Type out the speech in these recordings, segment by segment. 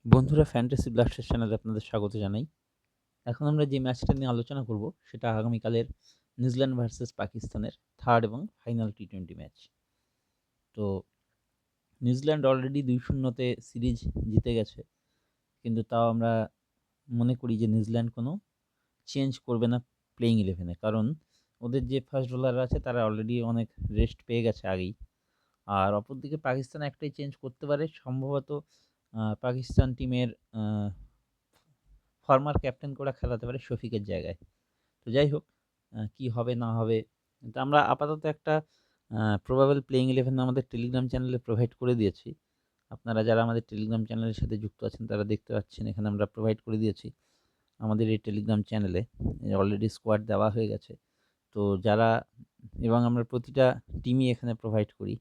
বন্ধুরা, fantasy blaster চ্যানেলে আপনাদের স্বাগত জানাই। এখন আমরা যে ম্যাচটা নিয়ে আলোচনা করব সেটা আগামীকালের নিউজিল্যান্ড ভার্সেস পাকিস্তানের থার্ড এবং ফাইনাল টি-20 ম্যাচ। তো নিউজিল্যান্ড অলরেডি 2-0 সিরিজ জিতে গেছে, কিন্তু তাও আমরা মনে করি যে নিউজিল্যান্ড কোনো চেঞ্জ করবে না প্লেইং ইলেভেনে, কারণ ওদের যে ফাস্ট বোলার আছে তারা অলরেডি অনেক রেস্ট পেয়ে গেছে আগেই। আর অপরদিকে পাকিস্তান একটাই চেঞ্জ করতে পারে সম্ভবত, পাকিস্তান টিমের ফর্মার ক্যাপ্টেন করে খেলাতে পারে শফিকের জায়গায়। তো যাই হোক, কি হবে না হবে, কিন্তু আমরা আপাতত একটা প্রবাবল প্লেইং ইলেভেন আমাদের টেলিগ্রাম চ্যানেলে প্রোভাইড করে দিয়েছি। আপনারা যারা আমাদের টেলিগ্রাম চ্যানেলের সাথে যুক্ত আছেন তারা দেখতে পাচ্ছেন এখানে আমরা প্রোভাইড করে দিয়েছি আমাদের এই টেলিগ্রাম চ্যানেলে অলরেডি স্কোয়াড দেওয়া হয়ে গেছে। তো যারা, এবং আমরা প্রতিটা টিমই এখানে প্রোভাইড করি,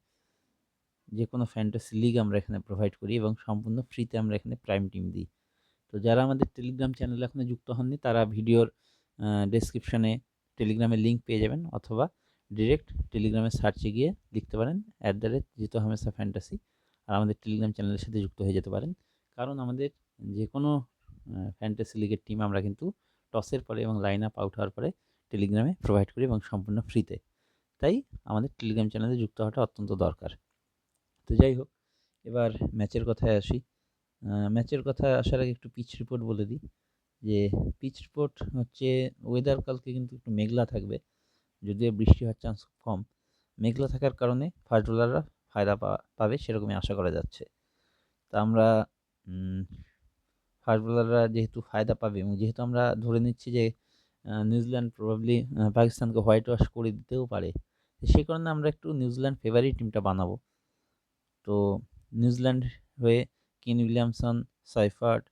যে কোনো ফ্যান্টাসি লিগ আমরা এখানে প্রোভাইড করি এবং সম্পূর্ণ ফ্রিতে আমরা এখানে প্রাইম টিম দিই। তো যারা আমাদের টেলিগ্রাম চ্যানেলে এখনও যুক্ত হননি তারা ভিডিওর ডেসক্রিপশানে টেলিগ্রামের লিঙ্ক পেয়ে যাবেন, অথবা ডিরেক্ট টেলিগ্রামের সার্চে গিয়ে লিখতে পারেন @জিতো হামেশা ফ্যান্টাসি, আর আমাদের টেলিগ্রাম চ্যানেলের সাথে যুক্ত হয়ে যেতে পারেন। কারণ আমাদের যে কোনো ফ্যান্টাসি লিগের টিম আমরা কিন্তু টসের পরে এবং লাইন আপ আউট হওয়ার পরে টেলিগ্রামে প্রোভাইড করি এবং সম্পূর্ণ ফ্রিতে। তাই আমাদের টেলিগ্রাম চ্যানেলে যুক্ত হওয়াটা অত্যন্ত দরকার। তো যাই হোক, এবার ম্যাচের কথায় আসি। ম্যাচের কথায় আসার আগে একটু পিচ রিপোর্ট বলে দিই। যে পিচ রিপোর্ট হচ্ছে, ওয়েদার কালকে কিন্তু একটু মেঘলা থাকবে, যদিও বৃষ্টি হওয়ার চান্স খুব কম। মেঘলা থাকার কারণে ফাস্ট বোলাররা ফায়দা পাবে সেরকমই আশা করা যাচ্ছে। তা আমরা ফাস্ট বোলাররা যেহেতু ফায়দা পাবে, এবং যেহেতু আমরা ধরে নিচ্ছি যে নিউজিল্যান্ড প্রবাবলি পাকিস্তানকে হোয়াইট ওয়াশ করে দিতেও পারে, সেই কারণে আমরা একটু নিউজিল্যান্ড ফেভারিট টিমটা বানাবো। তো নিউজিল্যান্ড হয়ে Kane Williamson, Seifert,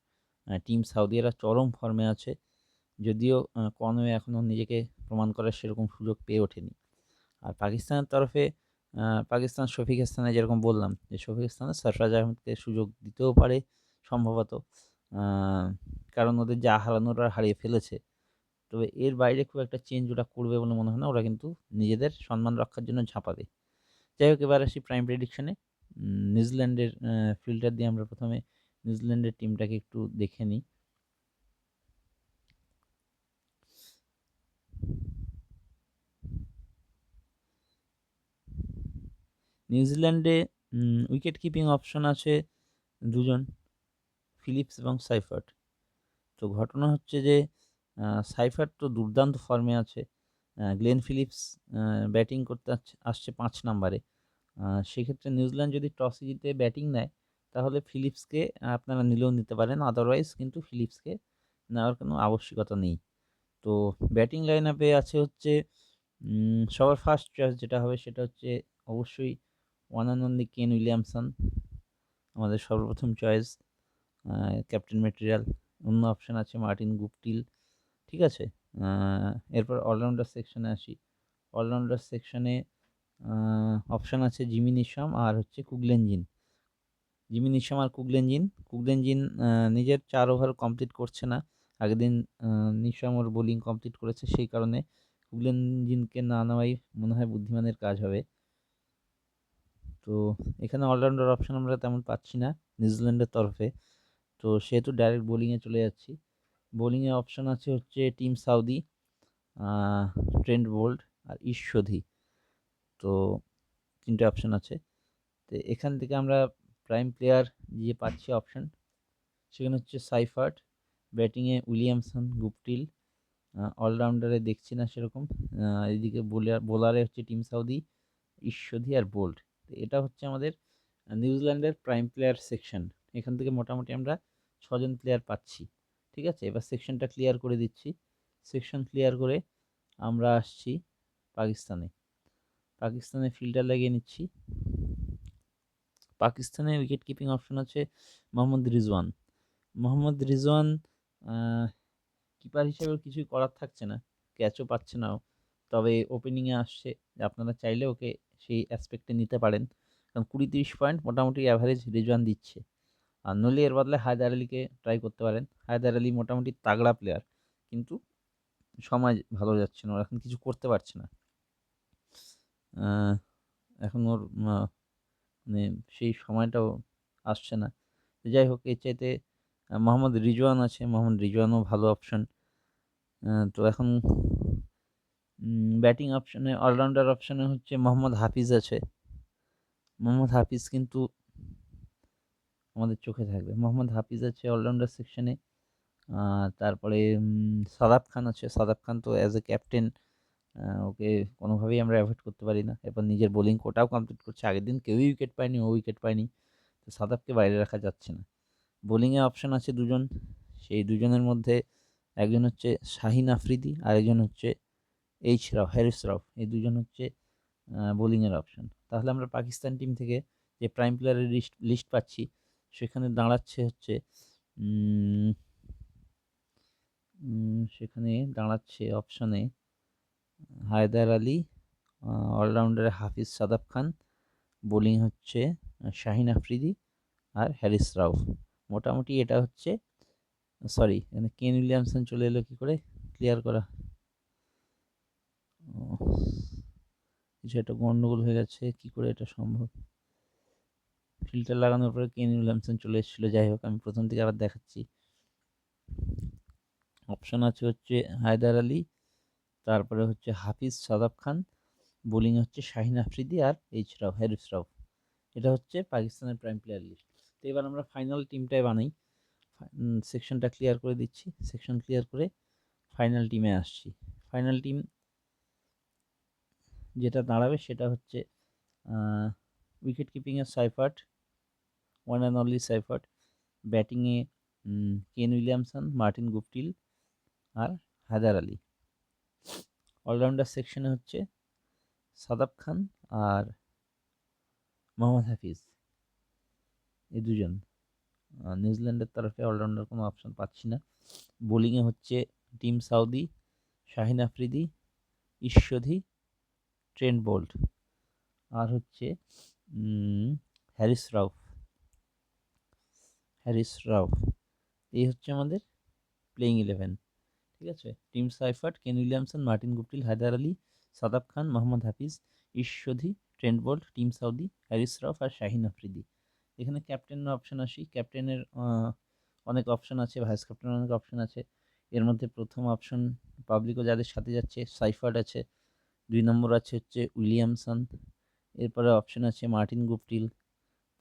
team Southee এরা চরম ফর্মে আছে, যদিও কনওয়ে এখনও নিজেকে প্রমাণ করার সেরকম সুযোগ পেয়ে ওঠেনি। আর পাকিস্তানের তরফে পাকিস্তান শফিকের স্থানে, যেরকম বললাম যে শফিকের স্থানে সরফরাজ আহমেদকে সুযোগ দিতেও পারে সম্ভবত, কারণ ওদের যা হারানোর ওরা হারিয়ে ফেলেছে। তবে এর বাইরে খুব একটা চেঞ্জ ওরা করবে বলে মনে হয় না, ওরা কিন্তু নিজেদের সম্মান রক্ষার জন্য ঝাঁপাবে। যাই হোক, এবার আসি প্রাইম প্রেডিকশনে। নিউজিল্যান্ডের ফিল্টার দিয়ে আমরা প্রথমে নিউজিল্যান্ডের টিমটাকে একটু দেখে নিই। নিউজিল্যান্ডে উইকেট কিপিং অপশন আছে দুজন, ফিলিপস এবং সাইফার্ট। তো ঘটনা হচ্ছে যে সাইফার্ট তো দুর্দান্ত ফর্মে আছে, গ্লেন ফিলিপস ব্যাটিং করতে আসছে 5 নাম্বারে। সেক্ষেত্রে নিউজিল্যান্ড যদি টসে জিতে ব্যাটিং নেয় তাহলে ফিলিপসকে আপনারা নিলেও নিতে পারেন, আদারওয়াইজ কিন্তু ফিলিপসকে নেওয়ার কোনো আবশ্যিকতা নেই। তো ব্যাটিং লাইন আপে আছে হচ্ছে সবার ফার্স্ট চয়েস যেটা হবে সেটা হচ্ছে অবশ্যই one and only Kane Williamson, আমাদের সর্বপ্রথম চয়েস, ক্যাপ্টেন ম্যাটেরিয়াল। অন্য অপশান আছে মার্টিন গুপটিল, ঠিক আছে। এরপর অলরাউন্ডার সেকশনে আসি। অলরাউন্ডার সেকশনে অপশান আছে জিমি নিশাম আর হচ্ছে কুগলেনজিন। জিমি নিশাম আর কুগলেনজিন নিজের 4 ওভার কমপ্লিট করছে না। আগের দিন নিশাম ওর বোলিং কমপ্লিট করেছে, সেই কারণে কুগলেনজিনকে না নেওয়াই মনে হয় বুদ্ধিমানের কাজ হবে। তো এখানে অলরাউন্ডার অপশান আমরা তেমন পাচ্ছি না নিউজিল্যান্ডের তরফে, তো সেহেতু ডাইরেক্ট বোলিংয়ে চলে যাচ্ছি। বোলিংয়ে অপশান আছে হচ্ছে টিম সাউদি, ট্রেন্ট বোল্ট আর ঈশ্বধি। তো 3টে অপশান আছে। তো এখান থেকে আমরা প্রাইম প্লেয়ার যে পাচ্ছি অপশান, সেখানে হচ্ছে সাইফার্ট, ব্যাটিংয়ে উইলিয়ামসন, গুপটিল, অলরাউন্ডারে দেখছি না সেরকম। এদিকে বোলারে হচ্ছে টিম সাউদি, ঈশ্বধি আর বোল্ট। তো এটা হচ্ছে আমাদের নিউজিল্যান্ডের প্রাইম প্লেয়ার সেকশন। এখান থেকে মোটামুটি আমরা 6জন প্লেয়ার পাচ্ছি, ঠিক আছে। এবার সেকশনটা ক্লিয়ার করে দিচ্ছি। সেকশন ক্লিয়ার করে আমরা আসছি পাকিস্তানে। পাকিস্তানে ফিল্ডার লাগিয়ে নিচ্ছি। পাকিস্তানে উইকেট কিপিং অপশন আছে মোহাম্মদ রিজওয়ান। মোহাম্মদ রিজওয়ান কিপার হিসেবে কিছুই করার থাকছে না, ক্যাচও পাচ্ছে না ও। তবে ওপেনিংয়ে আসছে, আপনারা চাইলে ওকে সেই অ্যাসপেক্টে নিতে পারেন, কারণ 20-30 পয়েন্ট মোটামুটি অ্যাভারেজ রিজওয়ান দিচ্ছে। আর নইলে এর বদলে হায়দার আলীকে ট্রাই করতে পারেন। হায়দার আলী মোটামুটি তাগড়া প্লেয়ার, কিন্তু সময় ভালো যাচ্ছে না, ওর এখন কিছু করতে পারছে না। এখন ওর মানে সেই সময়টাও আসছে না। যাই হোক, এর চাইতে মোহাম্মদ রিজওয়ান আছে, মোহাম্মদ রিজওয়ানও ভালো অপশন। তো এখন ব্যাটিং অপশনে, অলরাউন্ডার অপশনে হচ্ছে মোহাম্মদ হাফিজ আছে। মোহাম্মদ হাফিজ কিন্তু আমাদের চোখে থাকবে। মোহাম্মদ হাফিজ আছে অলরাউন্ডার সেকশনে। তারপরে সাদাব খান আছে। সাদাব খান তো অ্যাজ এ ক্যাপ্টেন ওকে কোনোভাবেই আমরা অ্যাভয়েড করতে পারি না। এরপর নিজের বোলিং কোটাও কমপ্লিট করছে। আগের দিন কেউই উইকেট পায়নি, ও উইকেট পায়নি। তো সাদাবকে বাইরে রাখা যাচ্ছে না। বোলিংয়ে অপশন আছে দুজন। সেই দুজনের মধ্যে একজন হচ্ছে শাহিন আফ্রিদি, আরেকজন হচ্ছে হ্যারিস রাউফ। এই দুজন হচ্ছে বোলিংয়ের অপশন। তাহলে আমরা পাকিস্তান টিম থেকে যে প্রাইম প্লেয়ারের লিস্ট পাচ্ছি, সেখানে দাঁড়াচ্ছে হচ্ছে সেখানে দাঁড়াচ্ছে অপশনে হায়দার আলী, অলরাউন্ডারে হাফিজ সাদাব খান, বোলিং হচ্ছে শাহিন আফ্রিদি আর হ্যারিস রাউফ। মোটামুটি এটা হচ্ছে, সরি এখানে কেন উইলিয়ামসন চলে এলো কী করে, ক্লিয়ার করা, কিছু একটা গন্ডগোল হয়ে গেছে, কি করে এটা সম্ভব। ফিল্টার লাগানোর পরে কেন উইলিয়ামসন চলে এসেছিলো। যাই হোক, আমি প্রথম থেকে আবার দেখাচ্ছি। অপশন আছে হচ্ছে হায়দার আলী, তারপরে হচ্ছে হাফিজ সাদাব খান, বোলিং হচ্ছে শাহিন আফ্রিদি আর হ্যারিস রাউফ। এটা হচ্ছে পাকিস্তানের প্রাইম প্লেয়ার লিস্ট। তো এবার আমরা ফাইনাল টিমটাই বানাই। সেকশনটা ক্লিয়ার করে দিচ্ছি। সেকশন ক্লিয়ার করে ফাইনাল টিমে আসছি। ফাইনাল টিম যেটা দাঁড়াবে সেটা হচ্ছে উইকেট কিপিংয়ে Seifert, one and only Seifert. ব্যাটিংয়ে কেন উইলিয়ামসন, মার্টিন গুপটিল আর হায়দার আলী। অলরাউন্ডার সেকশনে হচ্ছে সাদাব খান আর মোহাম্মদ হাফিজ, এই দুজন। নিউজিল্যান্ডের তরফে অলরাউন্ডার কোনো অপশন পাচ্ছি না। বোলিংয়ে হচ্ছে টিম সাউদি, শাহিন আফ্রিদি, ঈশ্বধি, ট্রেন্ট বোল্ট আর হচ্ছে হ্যারিস রাউফ। এই হচ্ছে আমাদের প্লেইং 11। ঠিক আছে, Tim Seifert, Kane Williamson, Martin Guptill, Haider Ali, Shadab Khan, Mohammad Hafeez, ঈশ্বধি, Trent Boult, Tim Southee, Haris Rauf আর শাহিন আফ্রিদি। এখানে ক্যাপ্টেনের অপশন আসি। ক্যাপ্টেনের অনেক অপশন আছে, ভাইস ক্যাপ্টেনের অনেক অপশন আছে। এর মধ্যে প্রথম অপশন পাবলিকও যাদের সাথে যাচ্ছে, সাইফার্ট আছে। 2 নম্বর আছে হচ্ছে উইলিয়ামসন। এরপরে অপশন আছে মার্টিন গুপটিল।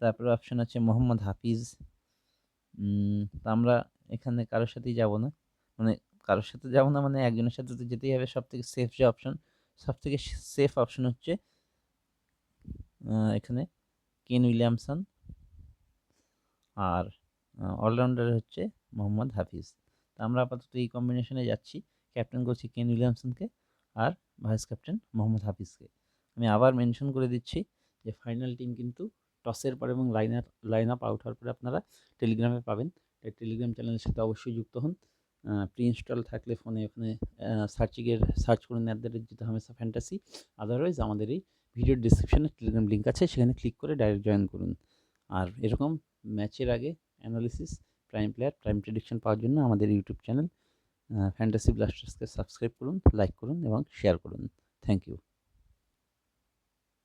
তারপরে অপশন আছে মোহাম্মদ হাফিজ। তা আমরা এখানে কারোর সাথেই যাব না, মানে কারোর সাথে যাব না মানে একজনের সাথে তো যেতেই হবে। সবথেকে সেফ যে অপশন, সবথেকে সেফ অপশন হচ্ছে এখানে কেন উইলিয়ামসন আর অলরাউন্ডার হচ্ছে মোহাম্মদ হাফিজ। তা আমরা আপাতত এই কম্বিনেশনে যাচ্ছি। ক্যাপ্টেন করছি কেন উইলিয়ামসনকে আর ভাইস ক্যাপ্টেন মোহাম্মদ হাফিজকে। আমি আবার মেনশন করে দিচ্ছি যে ফাইনাল টিম কিন্তু টসের পর এবং লাইন আপ আউট হওয়ার পরে আপনারা টেলিগ্রামে পাবেন। তাই টেলিগ্রাম চ্যানেলের সাথে অবশ্যই যুক্ত হন। প্রি ইনস্টল থাকলে ফোনে ওখানে সার্চ করুন @জিতো হামেশা ফ্যান্টাসি। আদারওয়াইজ আমাদের এই ভিডিওর ডিসক্রিপশনে টেলিগ্রাম লিঙ্ক আছে, সেখানে ক্লিক করে ডাইরেক্ট জয়েন করুন। আর এরকম ম্যাচের আগে analysis, prime player, prime prediction পাওয়ার জন্য আমাদের ইউটিউব চ্যানেল ফ্যান্টাসি ব্লাস্টার্সকে সাবস্ক্রাইব করুন, লাইক করুন এবং শেয়ার করুন। Thank you.